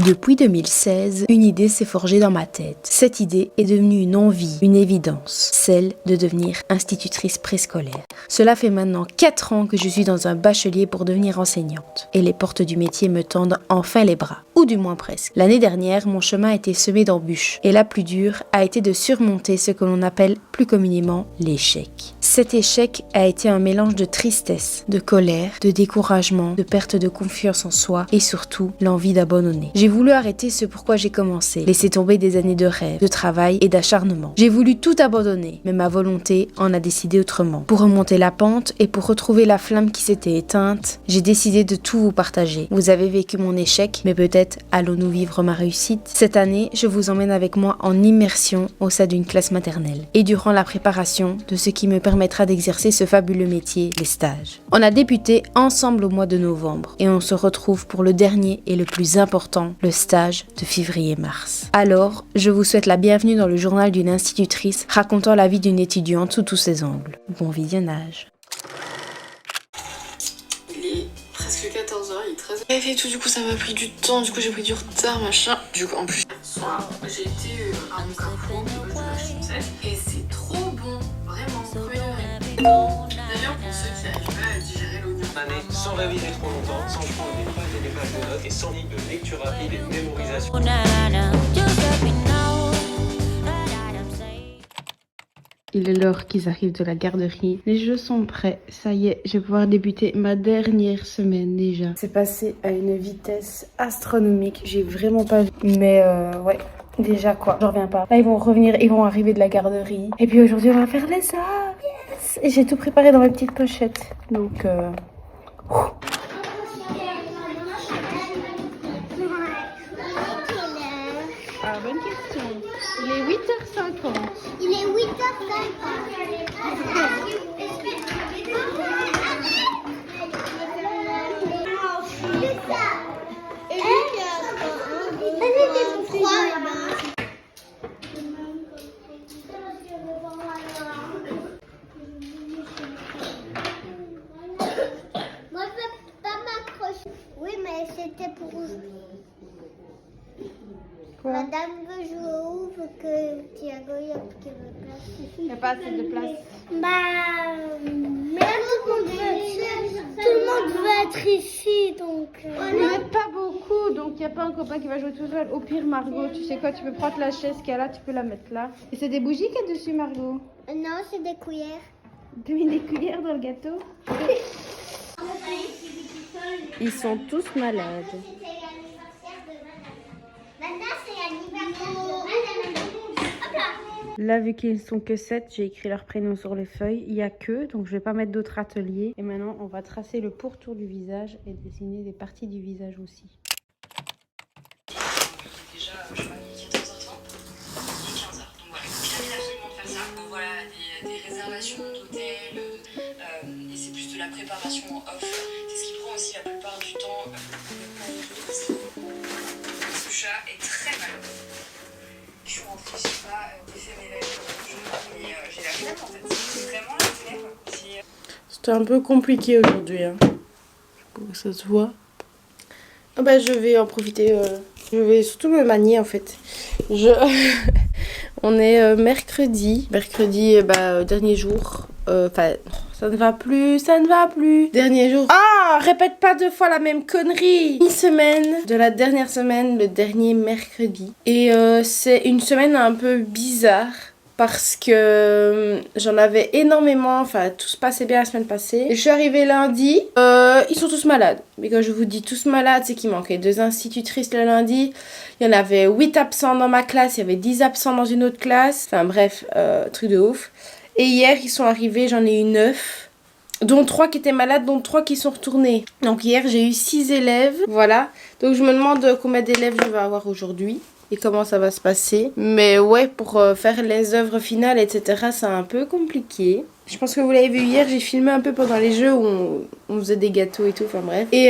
Depuis 2016, une idée s'est forgée dans ma tête. Cette idée est devenue une envie, une évidence, celle de devenir institutrice préscolaire. Cela fait maintenant 4 ans que je suis dans un bachelier pour devenir enseignante. Et les portes du métier me tendent enfin les bras, ou du moins presque. L'année dernière, mon chemin a été semé d'embûches. Et la plus dure a été de surmonter ce que l'on appelle plus communément l'échec. Cet échec a été un mélange de tristesse, de colère, de découragement, de perte de confiance en soi et surtout l'envie d'abandonner. J'ai voulu arrêter ce pourquoi j'ai commencé, laisser tomber des années de rêve, de travail et d'acharnement. J'ai voulu tout abandonner, mais ma volonté en a décidé autrement. Pour remonter la pente et pour retrouver la flamme qui s'était éteinte, j'ai décidé de tout vous partager. Vous avez vécu mon échec, mais peut-être allons-nous vivre ma réussite. Cette année, je vous emmène avec moi en immersion au sein d'une classe maternelle et durant la préparation de ce qui me permettra d'exercer ce fabuleux métier, les stages. On a débuté ensemble au mois de novembre et on se retrouve pour le dernier et le plus important, le stage de février-mars. Alors, je vous souhaite la bienvenue dans le journal d'une institutrice racontant la vie d'une étudiante sous tous ses angles. Bon visionnage. Il est presque 14h, il est 13h. Et tout, du coup ça m'a pris du temps, du coup j'ai pris du retard, machin. Du coup en plus, ce soir, j'ai été à mon Carrefour, je l'achète et c'est trop bon, vraiment, premier degré. D'ailleurs pour ceux qui n'arrivent pas à digérer l'oignon. Année sans réviser trop longtemps, sans prendre des pages et des pages de notes et sans livre de lecture rapide et de mémorisation. Il est l'heure qu'ils arrivent de la garderie. Les jeux sont prêts. Ça y est, je vais pouvoir débuter ma dernière semaine déjà. C'est passé à une vitesse astronomique. J'ai vraiment pas vu. Mais ouais, déjà quoi, j'en reviens pas. Là, ils vont revenir, ils vont arriver de la garderie. Et puis aujourd'hui, on va faire les arts. Yes! Et j'ai tout préparé dans ma petite pochette. Donc, Ah, bonne question. Il est 8h50. Il est 8h50. Moi, je peux pas m'accrocher. Oui, mais c'était pour... Quoi? Madame veut jouer où? Faut que Thiago y a plus de place. Il n'y a pas assez de place. Mais tout le monde veut être ici, donc... On n'est pas beaucoup, donc il n'y a pas un copain qui va jouer tout seul. Au pire, Margot, tu sais quoi, tu peux prendre la chaise qu'il y a là, tu peux la mettre là. Et c'est des bougies qu'il y a dessus, Margot? Non, c'est des cuillères. Tu mets des cuillères dans le gâteau? Ils sont tous malades. Maintenant, c'est l'anniversaire de Madame. Hop là. Là, vu qu'ils ne sont que 7, j'ai écrit leurs prénoms sur les feuilles. Il n'y a que, donc je ne vais pas mettre d'autres ateliers. Et maintenant, on va tracer le pourtour du visage et dessiner des parties du visage aussi. Déjà, je crois qu'il est 14h30, il est 15h. Donc voilà, je termine absolument de faire ça. Donc voilà, des réservations d'hôtels, et c'est plus de la préparation en off. C'est ce qui prend aussi la plupart du temps le temps de ce chat est très malade. Je suis rentrée, je sais pas, défait mes lèvres, mais j'ai la flemme en fait. C'est vraiment la flemme. C'était un peu compliqué aujourd'hui. Hein. Ça se voit. Ah bah, je vais en profiter. Je vais surtout me manier en fait. On est mercredi. Mercredi, dernier jour. Enfin, ça ne va plus, ça ne va plus. Dernier jour. Ah, répète pas 2 fois la même connerie. Une semaine de la dernière semaine, le dernier mercredi. Et c'est une semaine un peu bizarre. Parce que j'en avais énormément, enfin tout se passait bien la semaine passée. Et je suis arrivée lundi, ils sont tous malades. Mais quand je vous dis tous malades, c'est qu'il manquait 2 institutrices le lundi. Il y en avait 8 absents dans ma classe, il y avait 10 absents dans une autre classe. Enfin bref, truc de ouf. Et hier, ils sont arrivés, j'en ai eu 9. Dont 3 qui étaient malades, dont 3 qui sont retournés. Donc hier, j'ai eu 6 élèves, voilà. Donc je me demande combien d'élèves je vais avoir aujourd'hui. Et comment ça va se passer. Mais ouais, pour faire les œuvres finales, etc., c'est un peu compliqué. Je pense que vous l'avez vu hier, j'ai filmé un peu pendant les jeux où on faisait des gâteaux et tout, enfin bref. Et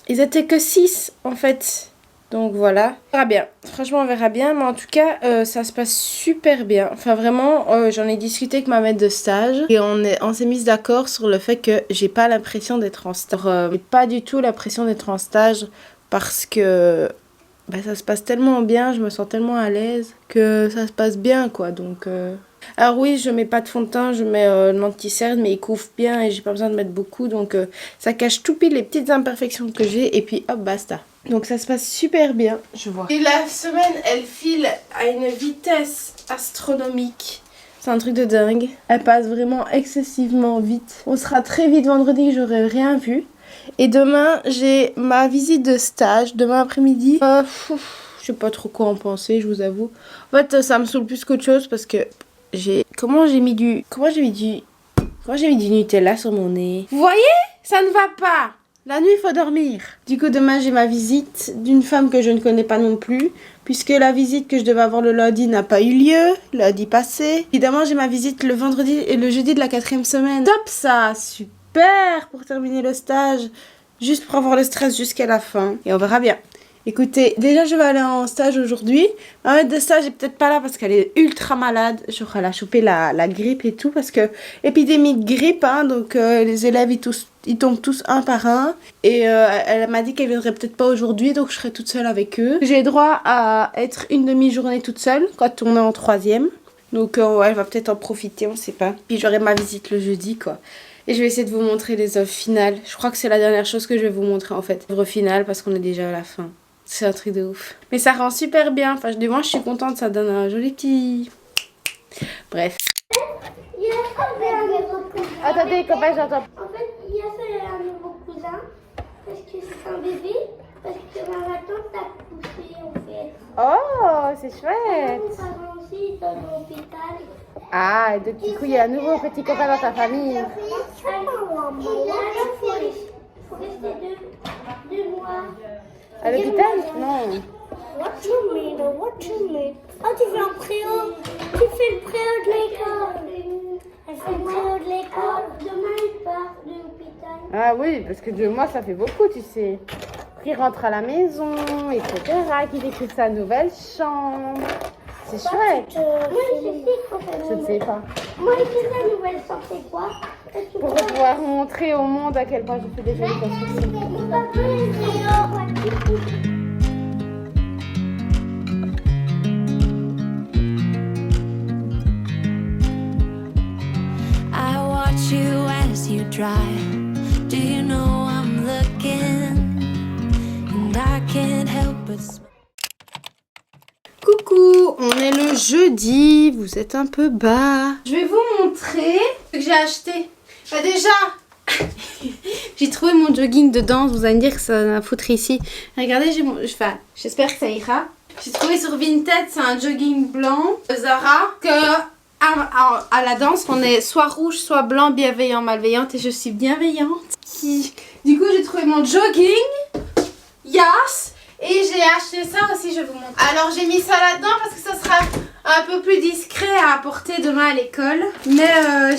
ils étaient que 6 en fait. Donc voilà, on verra bien. Franchement, on verra bien. Mais en tout cas, ça se passe super bien. Enfin vraiment, j'en ai discuté avec ma maître de stage. Et on s'est mis d'accord sur le fait que j'ai pas l'impression d'être en stage. J'ai pas du tout l'impression d'être en stage parce que ça se passe tellement bien, je me sens tellement à l'aise que ça se passe bien quoi. Donc alors oui, je mets pas de fond de teint, je mets l'anti-cerne mais il couvre bien et j'ai pas besoin de mettre beaucoup, donc ça cache tout pile les petites imperfections que j'ai et puis hop basta. Donc ça se passe super bien, je vois. Et la semaine elle file à une vitesse astronomique. C'est un truc de dingue. Elle passe vraiment excessivement vite. On sera très vite vendredi, j'aurai rien vu. Et demain, j'ai ma visite de stage, demain après-midi. Je sais pas trop quoi en penser, je vous avoue. En fait, ça me saoule plus qu'autre chose parce que Comment j'ai mis du Nutella sur mon nez. Vous voyez? Ça ne va pas. La nuit, il faut dormir. Du coup, demain, j'ai ma visite d'une femme que je ne connais pas non plus, puisque la visite que je devais avoir le lundi n'a pas eu lieu, lundi passé. Évidemment, j'ai ma visite le vendredi et le jeudi de la 4e semaine. Top ça, super pour terminer le stage, juste pour avoir le stress jusqu'à la fin. Et on verra bien. Écoutez, déjà je vais aller en stage aujourd'hui. Ma maître de stage est peut-être pas là parce qu'elle est ultra malade. Genre elle a chopé la grippe et tout parce que épidémie de grippe, hein, donc les élèves ils tombent tous un par un. Et elle m'a dit qu'elle viendrait peut-être pas aujourd'hui, donc je serai toute seule avec eux. J'ai droit à être une demi-journée toute seule quand on est en 3e. Donc ouais, elle va peut-être en profiter, on sait pas. Puis j'aurai ma visite le jeudi quoi. Et je vais essayer de vous montrer les œuvres finales. Je crois que c'est la dernière chose que je vais vous montrer en fait. L'œuvre finale parce qu'on est déjà à la fin. C'est un truc de ouf. Mais ça rend super bien. Enfin, du moins, je suis contente. Ça donne un joli petit... Bref. Attendez, copain, j'entends. En fait, il y a ça, un nouveau cousin. Parce que c'est un bébé. Parce que ma tante a poussé, en fait. Oh, c'est Mes chouette. parents aussi, ils sont à l'hôpital. Ah, donc du coup, il y a un nouveau petit copain dans ta famille. Et là, il faut rester 2 mois. À l'hôpital? Non. What you mean? Oh, tu fais un préau. Tu fais le préau de l'école. Elle fait le préau de l'école. Demain, il part de l'hôpital. Ah oui, parce que 2 mois, ça fait beaucoup, tu sais. Qu'il rentre à la maison, etc. Qu'il écrit sa nouvelle chambre. C'est chouette. Moi, je sais quoi Je ne sais pas. Moi, écrire la nouvelle chambre, c'est quoi? Pour pouvoir montrer au monde à quel point je fais des jolies constructions. I watch you as you drive. Do you know I'm looking? And I can't help but smile. Coucou, on est le jeudi, vous êtes un peu bas. Je vais vous montrer ce que j'ai acheté. Bah déjà, j'ai trouvé mon jogging de danse, vous allez me dire que ça va foutre ici. Regardez, j'espère que ça ira. J'ai trouvé sur Vinted, c'est un jogging blanc de Zara que à la danse on est soit rouge, soit blanc, bienveillant, malveillante et je suis bienveillante. Du coup j'ai trouvé mon jogging, yes. Et j'ai acheté ça aussi, je vais vous montrer. Alors j'ai mis ça là-dedans parce que ça sera un peu plus discret à apporter demain à l'école. Mais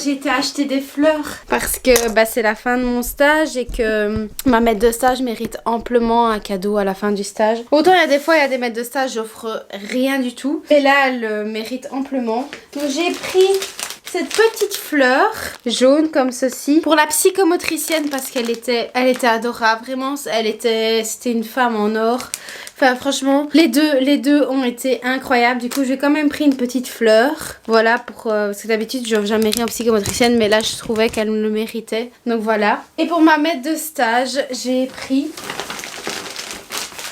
j'ai été acheter des fleurs parce que c'est la fin de mon stage et que ma maître de stage mérite amplement un cadeau à la fin du stage. Autant il y a des fois, il y a des maîtres de stage, j'offre rien du tout. Et là, elle le mérite amplement. Donc j'ai pris cette petite fleur jaune comme ceci pour la psychomotricienne parce qu'elle était adorable, vraiment c'était une femme en or. Enfin franchement les deux ont été incroyables. Du coup j'ai quand même pris une petite fleur, voilà, pour parce que d'habitude je n'offre jamais rien aux psychomotriciennes mais là je trouvais qu'elle me le méritait, donc voilà. Et pour ma maître de stage j'ai pris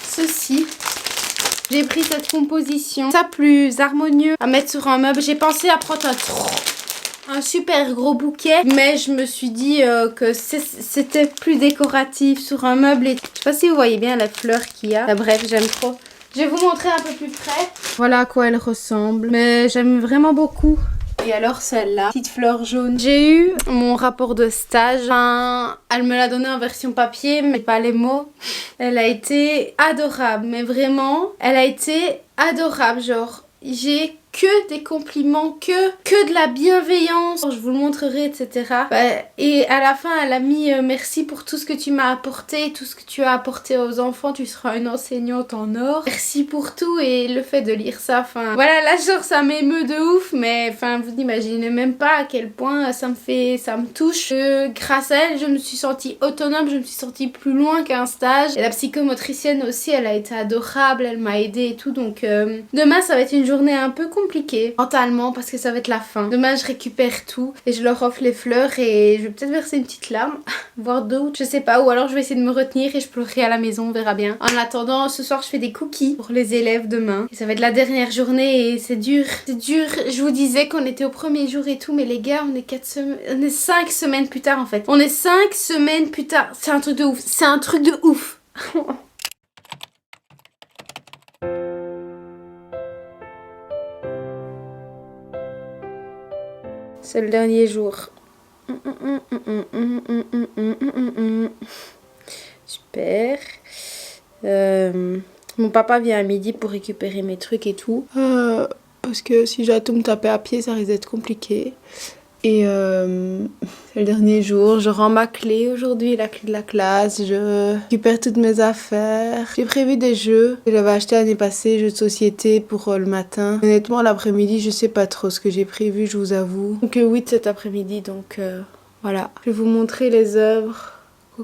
ceci. J'ai pris cette composition, ça plus harmonieux à mettre sur un meuble. J'ai pensé à prendre un super gros bouquet, mais je me suis dit que c'était plus décoratif sur un meuble. Et je sais pas si vous voyez bien la fleur qu'il y a. Bref, j'aime trop. Je vais vous montrer un peu plus près. Voilà à quoi elle ressemble. Mais j'aime vraiment beaucoup. Et alors celle-là, petite fleur jaune. J'ai eu mon rapport de stage. Elle me l'a donné en version papier, mais pas les mots. Elle a été adorable, mais vraiment, elle a été adorable. Genre, j'ai que des compliments, que de la bienveillance. Je vous le montrerai, etc. Et à la fin, elle a mis merci pour tout ce que tu m'as apporté, tout ce que tu as apporté aux enfants. Tu seras une enseignante en or. Merci pour tout. Et le fait de lire ça, enfin voilà, là genre ça m'émeut de ouf, mais enfin vous n'imaginez même pas à quel point ça me touche. Grâce à elle, je me suis sentie autonome, je me suis sentie plus loin qu'un stage. Et la psychomotricienne aussi, elle a été adorable, elle m'a aidée et tout. Donc demain, ça va être une journée un peu compliquée mentalement parce que ça va être la fin. Demain, je récupère tout et je leur offre les fleurs et je vais peut-être verser une petite larme, voire deux, je sais pas, ou alors je vais essayer de me retenir et je pleurerai à la maison, on verra bien. En attendant, ce soir, je fais des cookies pour les élèves demain. Et ça va être la dernière journée et c'est dur. C'est dur. Je vous disais qu'on était au premier jour et tout, mais les gars, on est 5 semaines plus tard en fait. On est 5 semaines plus tard. C'est un truc de ouf. C'est un truc de ouf. C'est le dernier jour. Super. Mon papa vient à midi pour récupérer mes trucs et tout. Parce que si j'ai à tout me taper à pied, ça risque d'être compliqué. Et c'est le dernier jour. Je rends ma clé aujourd'hui, la clé de la classe. Je récupère toutes mes affaires. J'ai prévu des jeux que j'avais acheté l'année passée, jeux de société pour le matin. Honnêtement, l'après-midi, je sais pas trop ce que j'ai prévu, je vous avoue. Donc 8 cet après-midi, donc voilà. Je vais vous montrer les œuvres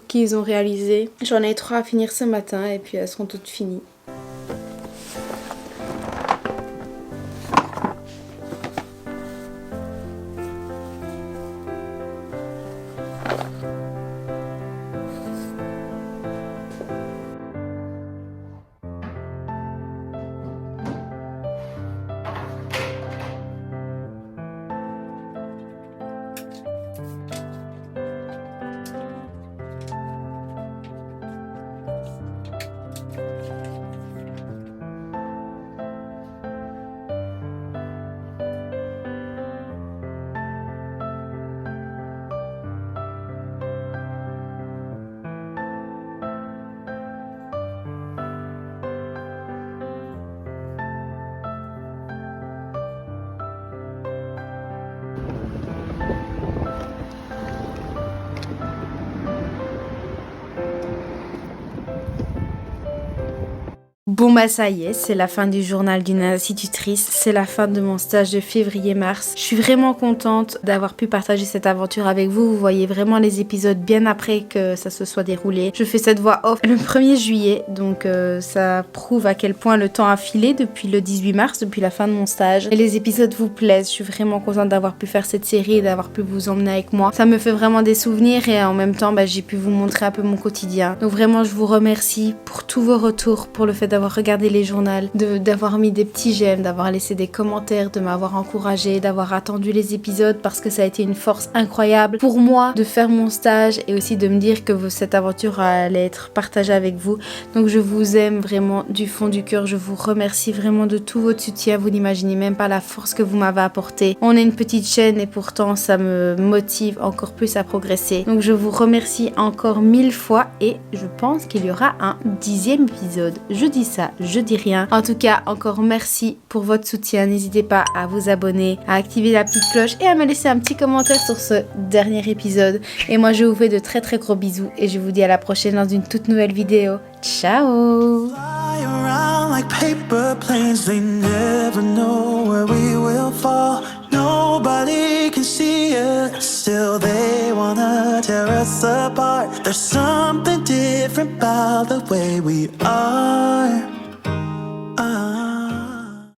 qu'ils ont réalisées. J'en ai 3 à finir ce matin et puis elles seront toutes finies. Bon bah ça y est, c'est la fin du journal d'une institutrice, c'est la fin de mon stage de février-mars. Je suis vraiment contente d'avoir pu partager cette aventure avec vous. Vous voyez vraiment les épisodes bien après que ça se soit déroulé. Je fais cette voix off le 1er juillet, donc ça prouve à quel point le temps a filé depuis le 18 mars, depuis la fin de mon stage. Et les épisodes vous plaisent, je suis vraiment contente d'avoir pu faire cette série et d'avoir pu vous emmener avec moi. Ça me fait vraiment des souvenirs et en même temps j'ai pu vous montrer un peu mon quotidien. Donc vraiment je vous remercie pour tous vos retours, pour le fait d'avoir regardé les journaux, d'avoir mis des petits j'aime, d'avoir laissé des commentaires, de m'avoir encouragé, d'avoir attendu les épisodes parce que ça a été une force incroyable pour moi de faire mon stage et aussi de me dire que cette aventure allait être partagée avec vous. Donc je vous aime vraiment du fond du cœur, je vous remercie vraiment de tout votre soutien, vous n'imaginez même pas la force que vous m'avez apportée. On est une petite chaîne et pourtant ça me motive encore plus à progresser. Donc je vous remercie encore 1000 fois et je pense qu'il y aura un 10e épisode. Je dis ça, je dis rien. En tout cas, encore merci pour votre soutien. N'hésitez pas à vous abonner, à activer la petite cloche et à me laisser un petit commentaire sur ce dernier épisode. Et moi, je vous fais de très très gros bisous et je vous dis à la prochaine dans une toute nouvelle vidéo. Ciao! Like paper planes, they never know where we will fall. Nobody can see us, still they wanna tear us apart. There's something different about the way we are.